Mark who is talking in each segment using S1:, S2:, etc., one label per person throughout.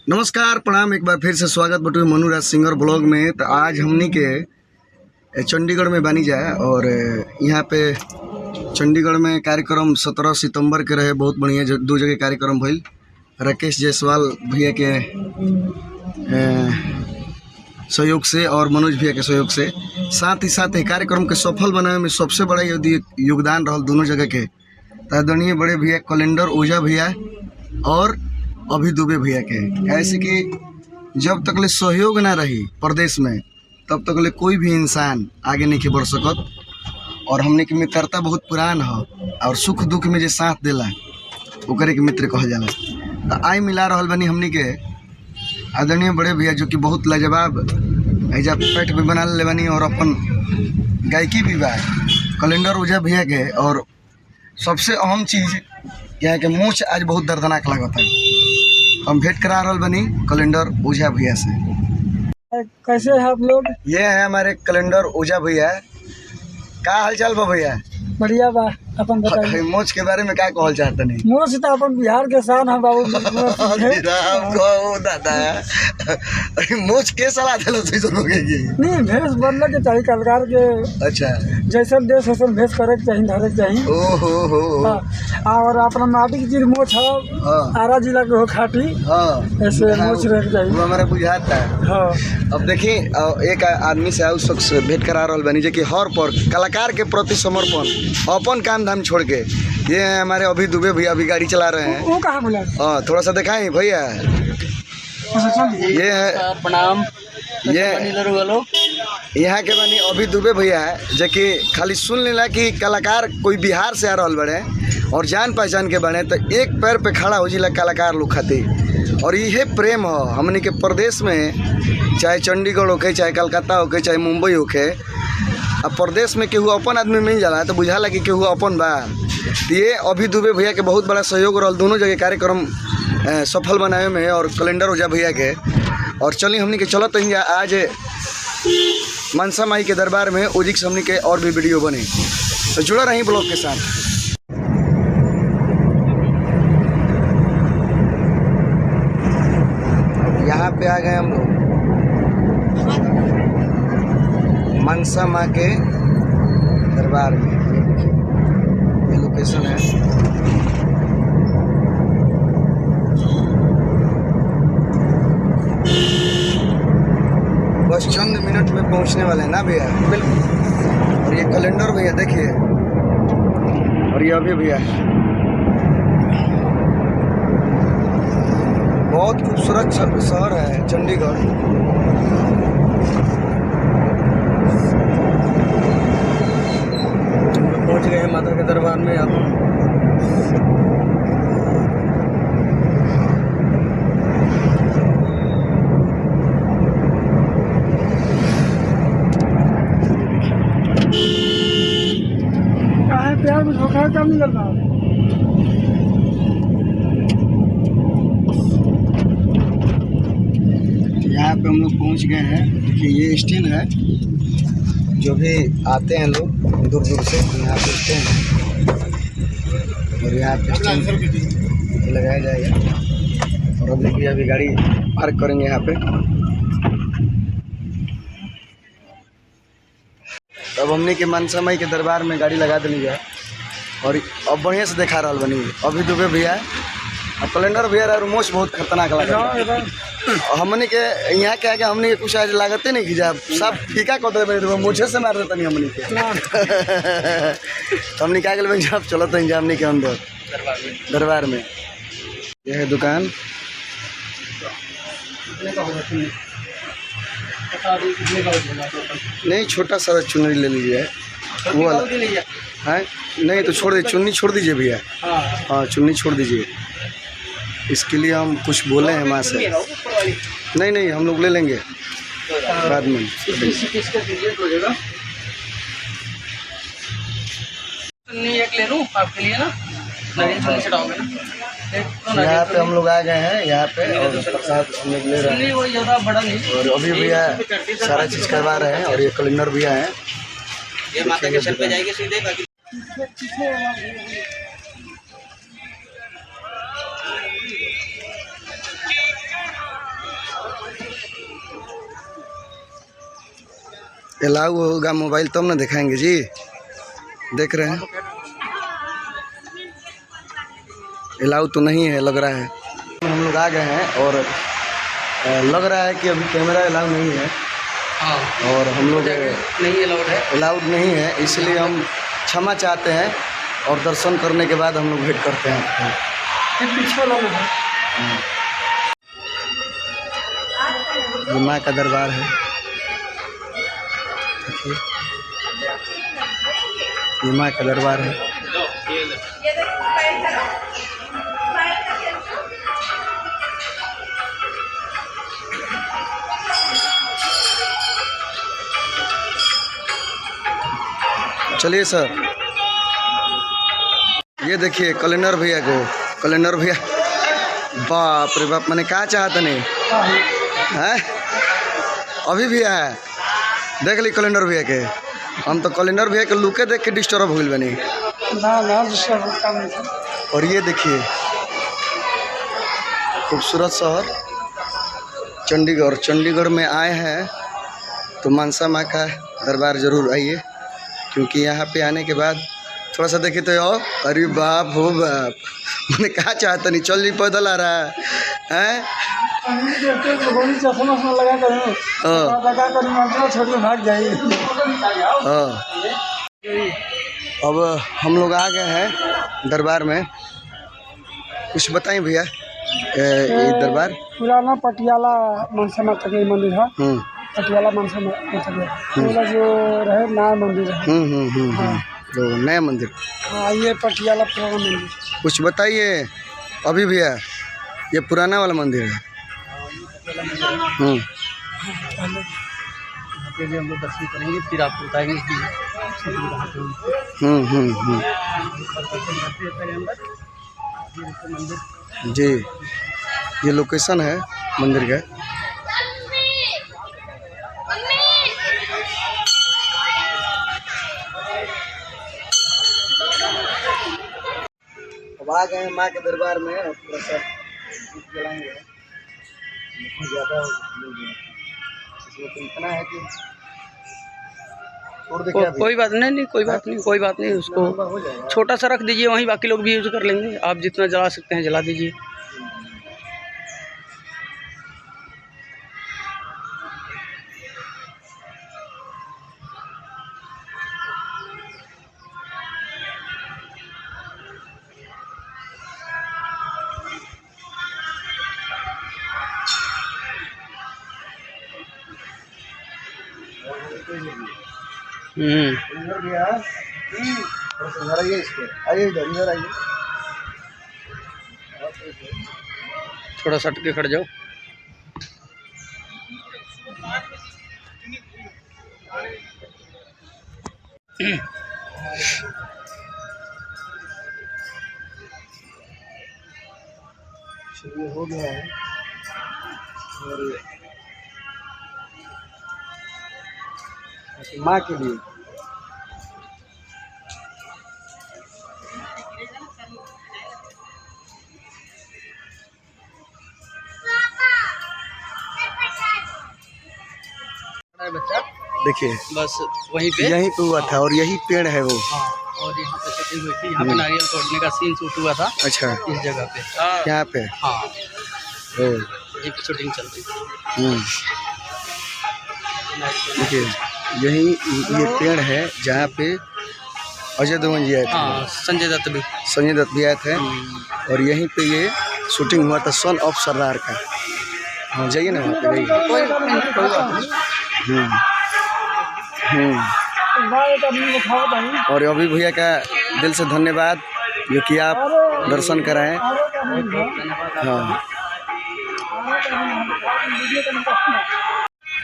S1: नमस्कार प्रणाम, एक बार फिर से स्वागत बटुए मनुराज सिंगर ब्लॉग में। तो आज हमनी के चंडीगढ़ में बनी जाए और यहाँ पे चंडीगढ़ में कार्यक्रम 17 सितंबर के रहे। बहुत बढ़िया दो जगह कार्यक्रम भइल। राकेश जायसवाल भैया के सहयोग से और मनोज भैया के सहयोग से, साथ ही साथ कार्यक्रम के सफल बनाने में सबसे बड़ा योगदान रहा दोनों जगह के आदरणीय बड़े भैया कैलेंडर ओझा भैया और अभी दुबे भैया के। ऐसे कि जब तक ले सहयोग ना रही प्रदेश में तब तक ले कोई भी इंसान आगे नहीं बढ़ सकत। और हमने की मित्रता बहुत पुरान है और सुख दुख में जो साथ देला ओकरे के मित्र कहल जाला। तो आई मिला रहल बनी हमने के आदरणीय बड़े भैया जो कि बहुत लाजवाब ऐजा पेट भी बना ले बनी और अपन गायकी भी बा कैलेंडर ओझा भैया के। और सबसे अहम चीज़ यहाँ के मूछ आज बहुत दर्दनाक लागत है। हम भेंट करा रहल बनी कैलेंडर ओझा भैया से।
S2: कैसे हैं आप लोग?
S1: ये है हमारे कैलेंडर ओझा भैया। का हाल चाल बा भैया?
S2: बढ़िया बा, अपन बताइए।
S1: मूछ के बारे में क्या कहल चाहते नहीं?
S2: मूछ तो अपन बिहार के शान है बाबू।
S1: दादा मूछ के सलाह दिलो
S2: नहीं, भेष बनने के चाहिए कलाकार के। अच्छा, जैसन देश वैसन भेष करे के चाहिए, धरे के चाहिए। और अपना माटी की चीज मूछ है, आरा जिला के हो खाटी, ऐसे मूछ रह के चाहिए।
S1: हमारा बुझाता है। अब देखिए एक आदमी से उस शख्स भेंट करा रहल बनी जो कि हर पर कलाकार के प्रति समर्पण अपन काम धाम छोड़ के। ये है हमारे अभी दुबे भैया, अभी गाड़ी चला रहे हैं।
S2: वो कहाँ बोला?
S1: थोड़ा सा दिखाएं भैया। ये है
S2: प्रणाम।
S1: ये यहाँ के बनी अभी दुबे भैया है जो कि खाली सुन लेला कि कलाकार कोई बिहार से आ रहा बड़े और जान पहचान के बने तो एक पैर पे खड़ा हो जिला कलाकार लोग खातिर। और यही प्रेम हो हमने के प्रदेश में, चाहे चंडीगढ़ होके, चाहे कलकत्ता होके, चाहे मुंबई होके। अब प्रदेश में केहू अपन आदमी मिल जाला तो बुझा लगी केहू अपन बा। ये अभी दुबे भैया के बहुत बड़ा सहयोग रहा दोनों जगह कार्यक्रम सफल बनावे में और कैलेंडर ओझा भैया के। और चलिए हमने के चलत आज मनसा माई के दरबार में ओजिक से हमने के और भी वीडियो बने, तो जुड़ा रही ब्लॉग के साथ। यहाँ पे आ गए हम लोग मनसा माँ के दरबार में। ये लोकेशन है। बस चंद मिनट में पहुंचने वाले हैं ना भैया? बिल्कुल। और ये कैलेंडर भैया देखिए, और ये अभी भैया बहुत खूबसूरत शहर है चंडीगढ़। पहुंच गए हैं माता के दरबार में। आप
S2: प्यार में धोखा काम नहीं करना।
S1: यहाँ पे हम लोग पहुँच गए हैं। देखिए ये स्टैंड है, जो भी आते हैं लोग दूर दूर से यहाँ पे स्टैंड है। और यहाँ पे स्टैंड लगाया जाएगा। और अब देखिए अभी गाड़ी पार्क करेंगे यहाँ पे। अब हमने के मनसा माई के दरबार में गाड़ी लगा देनी है और अब बढ़िया से दिखा रहा बनी अभी दुबे भैया और कैलेंडर भैया। रोमोश बहुत खतरनाक लगा। हमने के यहाँ क्या है, हमने कुछ आज लागते नहीं कि जब सब फीका कर दे मुझे से मार देता नहीं हमने के। तो हमने क्या कर जब चलो तो हमने के अंदर दरबार में। यह है दुकान। नहीं, छोटा सा चुनरी ले लीजिए वो वाला है। नहीं तो छोड़ दीजिए, चुन्नी छोड़ दीजिए भैया। हाँ चुन्नी छोड़ दीजिए। इसके लिए हम कुछ बोले हैं माँ से। नहीं नहीं, हम लोग ले लेंगे बाद में।
S2: एक ले लूं आपके लिए ना,
S1: यहाँ पे हम लोग आ गए हैं यहाँ पे और प्रसाद हम लोग ले रहे हैं। और अभी भैया सारा चीज़ करवा रहे हैं और ये कैलेंडर भैया हैं। ये माता के सर पे जाएगी सीधे। अलाउ होगा मोबाइल तब ना दिखाएंगे जी। देख रहे हैं, अलाउ तो नहीं है लग रहा है। हम लोग आ गए हैं और लग रहा है कि अभी कैमरा अलाउ नहीं है।
S3: हाँ,
S1: और हम लोग
S3: नहीं अलाउड है,
S1: अलाउड नहीं है, इसलिए हम क्षमा चाहते हैं और दर्शन करने के बाद हम लोग भेंट करते हैं।
S2: पीछे वाला है,
S1: ये माँ का दरबार है, देखिए ये माँ का दरबार है। चलिए सर, ये देखिए कैलेंडर भैया को, कैलेंडर भैया बाप रे बाप, मैंने कहा चाहता नहीं है, अभी भैया है, देख ली कैलेंडर भैया के। हम तो कैलेंडर भैया के लुके देख के डिस्टर्ब हो गए बनी। और ये देखिए खूबसूरत शहर चंडीगढ़, चंडीगढ़ में आए हैं तो मनसा माँ का दरबार ज़रूर आइए, क्योंकि यहाँ पे आने के बाद थोड़ा सा देखिए तो यार, अरे बाप हो बाप, मैंने कहा चाहता नहीं, चल जी पैदल आ रहा है। हाँ, अब हम लोग आ गए हैं दरबार में। कुछ बताएं भैया, ये दरबार
S2: पुराना पटियाला मनसा माता का मंदिर है। पटियाला मनसा माता का जो रहे नया मंदिर है।
S1: तो नया मंदिर,
S2: हाँ, ये पटियाला पुराना मंदिर।
S1: कुछ बताइए अभी भैया, ये पुराना वाला मंदिर है।
S3: हम लोग दर्शन करेंगे, फिर आपको बताएंगे कि
S1: जी, ये लोकेशन है मंदिर का। अब आ गए हैं माँ के दरबार में, और थोड़ा सा जलाएंगे, ज़्यादा इसमें तो इतना है कि
S3: कोई बात नहीं, कोई बात नहीं, कोई बात नहीं, उसको छोटा सा रख दीजिए वहीं, बाकी लोग भी यूज कर लेंगे। आप जितना जला सकते हैं जला दीजिए।
S1: इधर भी है, इधर आइए, इसको आइए, इधर आइए,
S3: थोड़ा सट के खड़ जाओ।
S1: ये हो गया है। और माँ के लिए
S3: बच्चा
S1: देखिए,
S3: बस वहीं पे,
S1: यहीं पे हुआ था और यही पेड़ है वो।
S3: हाँ, और यहाँ पे शूटिंग हुई थी, यहाँ पे नारियल तोड़ने का सीन शूट हुआ था।
S1: अच्छा,
S3: इस जगह पे,
S1: यहाँ पे,
S3: हाँ, यहीं पे शूटिंग चल रही थी।
S1: देखिए यही ये पेड़ है जहाँ पे अजय देवगन जी आए थे।
S3: हाँ, संजय दत्त भी
S1: आए थे, और यहीं पे ये शूटिंग हुआ था सन ऑफ सरदार का। हाँ, जाइए ना वहाँ पे, जाइए। और अभी भैया का दिल से धन्यवाद जो कि आप दर्शन कराएं। हाँ,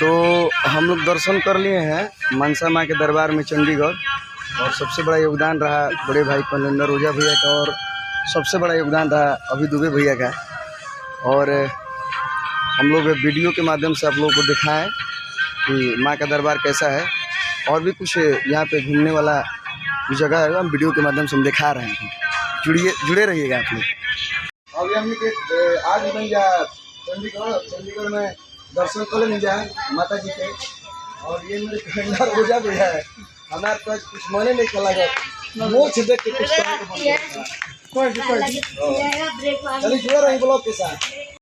S1: तो हम लोग दर्शन कर लिए हैं मनसा माँ के दरबार में चंडीगढ़, और सबसे बड़ा योगदान रहा बड़े भाई कैलेंडर ओझा भैया का, और सबसे बड़ा योगदान रहा अभी दुबे भैया का। और हम लोग वीडियो के माध्यम से आप लोगों को दिखाएं कि माँ का दरबार कैसा है, और भी कुछ यहाँ पे घूमने वाला जो जगह है हम वीडियो के माध्यम से हम दिखा रहे हैं। जुड़े रहिएगा आप लोग। अभी हम आज चंडीगढ़ में दर्शन कर लेंगे जाए माता जी के, और ये मेरे कैलेंडर ओझा भी है। हमारे पास कुछ मने नहीं चला गया, मोछ देख के कुछ कहने को मन करता है।
S2: कोई
S1: चलिए जुड़े रहें ब्लॉग के साथ।